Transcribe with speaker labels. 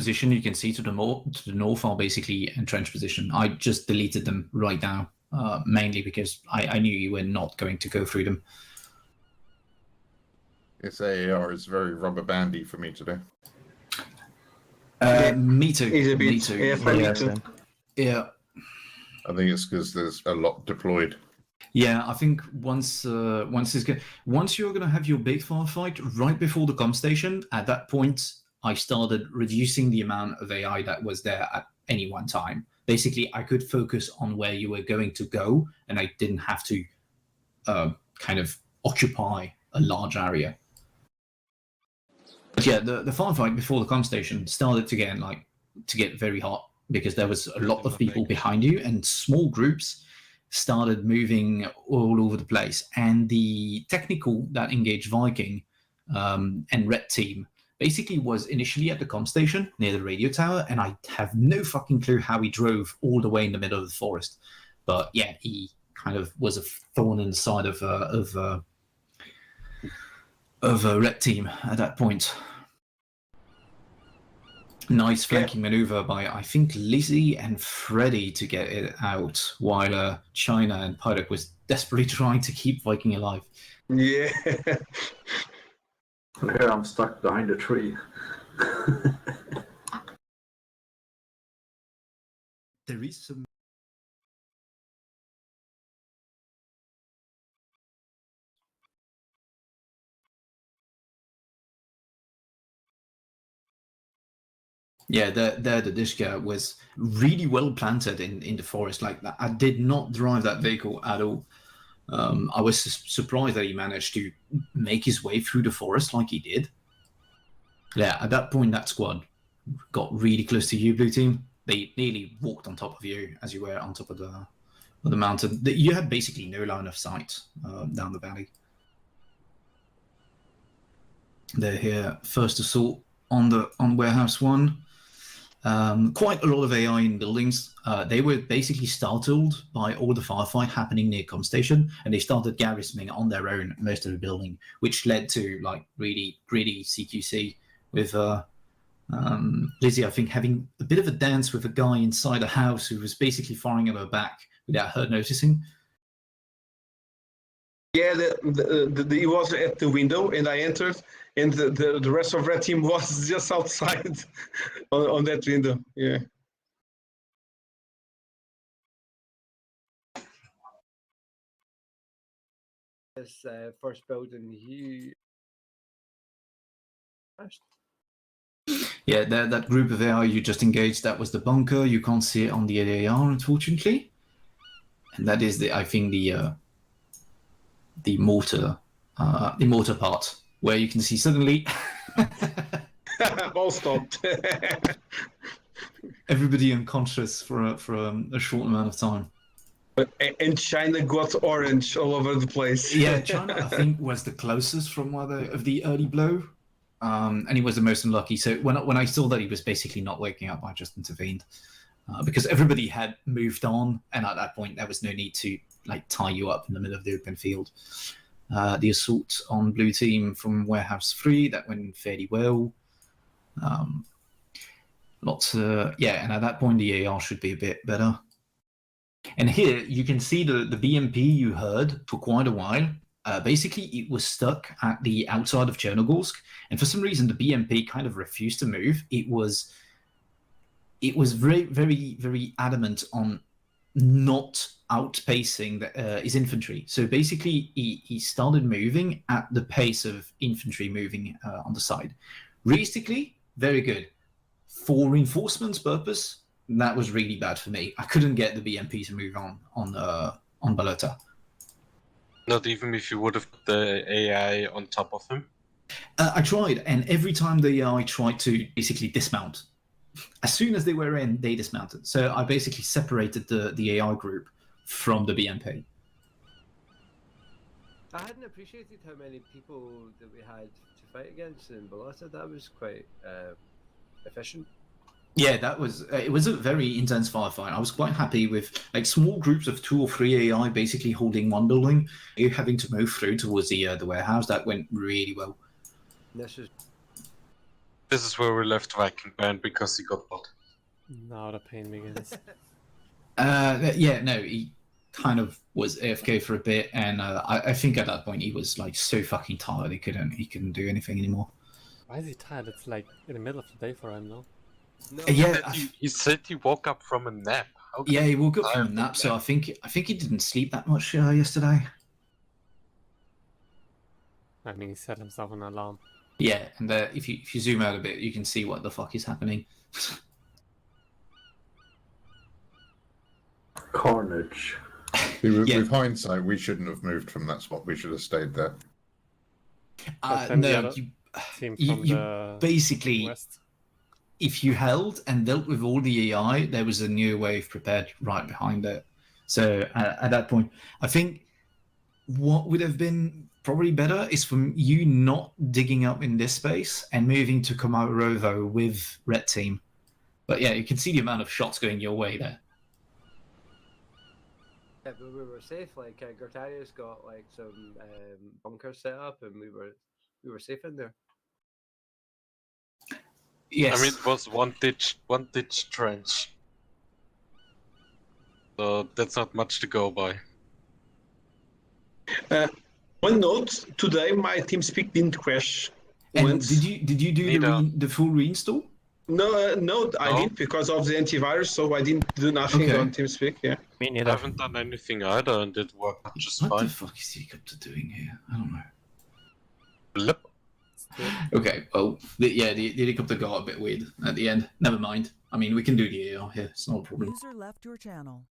Speaker 1: position you can see to the north are basically entrenched position. I just deleted them right now, mainly because I knew you were not going to go through them.
Speaker 2: This AAR is very rubber bandy for me today.
Speaker 1: Me too.
Speaker 3: Is a bit.
Speaker 1: Me too.
Speaker 3: Yeah.
Speaker 2: I think it's because there's a lot deployed.
Speaker 1: Yeah, I think once you're gonna have your big firefight right before the comm station, at that point I started reducing the amount of AI that was there at any one time. Basically, I could focus on where you were going to go, and I didn't have to kind of occupy a large area. But yeah, the firefight before the comm station started to get very hot because there was a lot of people behind you, and small groups started moving all over the place. And the technical that engaged Viking and Red Team basically was initially at the comm station near the radio tower, and I have no fucking clue how he drove all the way in the middle of the forest. But yeah, he kind of was a thorn in the side of Red Team at that point. Nice flanking maneuver by, I think, Lizzie and Freddy to get it out, while China and Pyrock was desperately trying to keep Viking alive.
Speaker 3: Yeah.
Speaker 4: Here I'm stuck behind a tree.
Speaker 1: There is some... Yeah, the Dishka was really well planted in the forest like that. I did not drive that vehicle at all. I was surprised that he managed to make his way through the forest like he did. Yeah, at that point, that squad got really close to you, Blue Team. They nearly walked on top of you as you were on top of the mountain. You had basically no line of sight down the valley. They're here, first assault on Warehouse 1. Quite a lot of AI in buildings. They were basically startled by all the firefight happening near comm station, and they started garrisoning on their own most of the building, which led to like really gritty CQC with Lizzie, I think, having a bit of a dance with a guy inside a house who was basically firing at her back without her noticing.
Speaker 3: Yeah, he was at the window, and I entered, and the rest of Red Team was just outside on that window. Yeah.
Speaker 5: This first building he...
Speaker 1: Yeah, that group of AI you just engaged, that was the bunker. You can't see it on the AAR, unfortunately. And that is, I think, the mortar part, where you can see suddenly
Speaker 3: All stopped.
Speaker 1: everybody unconscious for a short amount of time.
Speaker 3: And China got orange all over the place.
Speaker 1: Yeah, China, I think, was the closest from of the early blow, and he was the most unlucky. So when I saw that he was basically not waking up, I just intervened because everybody had moved on, and at that point there was no need to like tie you up in the middle of the open field. The assault on Blue Team from Warehouse 3, that went fairly well. And at that point the AR should be a bit better. And here you can see the BMP you heard for quite a while. Basically, it was stuck at the outside of Chernogorsk, and for some reason the BMP kind of refused to move. It was very, very, very adamant on not outpacing his infantry. So basically, he started moving at the pace of infantry moving on the side. Realistically, very good. For reinforcements purpose, that was really bad for me. I couldn't get the BMP to move on Balota.
Speaker 6: Not even if you would have put the AI on top of him?
Speaker 1: I tried, and every time the AI tried to basically dismount, as soon as they were in, they dismounted. So I basically separated the AI group from the BMP.
Speaker 5: I hadn't appreciated how many people that we had to fight against in Balota. That was quite efficient.
Speaker 1: Yeah, it was a very intense firefight. I was quite happy with like small groups of 2 or 3 AI basically holding one building. You having to move through towards the warehouse. That went really well.
Speaker 5: This is...
Speaker 6: This is where we left Viking banned because he got bot.
Speaker 7: Now the pain begins.
Speaker 1: Yeah, no, he kind of was AFK for a bit, and I think at that point he was like so fucking tired he couldn't do anything anymore.
Speaker 7: Why is he tired? It's like in the middle of the day for him, no?
Speaker 5: No,
Speaker 1: Yeah,
Speaker 6: He said he woke up from a nap. How can
Speaker 1: yeah, he woke up
Speaker 6: I
Speaker 1: from a
Speaker 6: have
Speaker 1: nap,
Speaker 6: a
Speaker 1: so
Speaker 6: nap?
Speaker 1: I think he didn't sleep that much yesterday.
Speaker 7: I mean, he set himself an alarm.
Speaker 1: Yeah, and if you zoom out a bit, you can see what the fuck is happening.
Speaker 4: Carnage.
Speaker 2: See, with,
Speaker 1: Yeah.
Speaker 2: with hindsight, we shouldn't have moved from that spot. We should have stayed there.
Speaker 7: But then the
Speaker 1: No,
Speaker 7: other
Speaker 1: you
Speaker 7: team
Speaker 1: you-
Speaker 7: from
Speaker 1: you
Speaker 7: the
Speaker 1: basically,
Speaker 7: west.
Speaker 1: if you held and dealt with all the AI, there was a new wave prepared right behind it. So at that point, I think what would have been probably better is from you not digging up in this space and moving to Komarovo with red team. But yeah, you can see the amount of shots going your way there.
Speaker 5: yeah, but we were safe. Like Gortarius got like some bunkers set up, and we were safe in there.
Speaker 1: Yes.
Speaker 6: I mean, it was one ditch trench. So that's not much to go by.
Speaker 3: One note: today my TeamSpeak didn't crash.
Speaker 1: and
Speaker 3: once.
Speaker 1: did you do
Speaker 6: Neither.
Speaker 1: the full reinstall?
Speaker 3: No, I
Speaker 6: No?
Speaker 3: didn't because of the antivirus, so I didn't do nothing
Speaker 1: Okay.
Speaker 3: on TeamSpeak. Yeah.
Speaker 7: Me
Speaker 6: I
Speaker 7: neither.
Speaker 6: haven't done anything either, and it worked just
Speaker 1: What
Speaker 6: fine.
Speaker 1: the fuck is the helicopter doing here? I don't know.
Speaker 6: Blip.
Speaker 1: Okay, well, the helicopter got a bit weird at the end. Never mind. I mean, we can do the AR here. It's not a problem.
Speaker 8: User left your channel.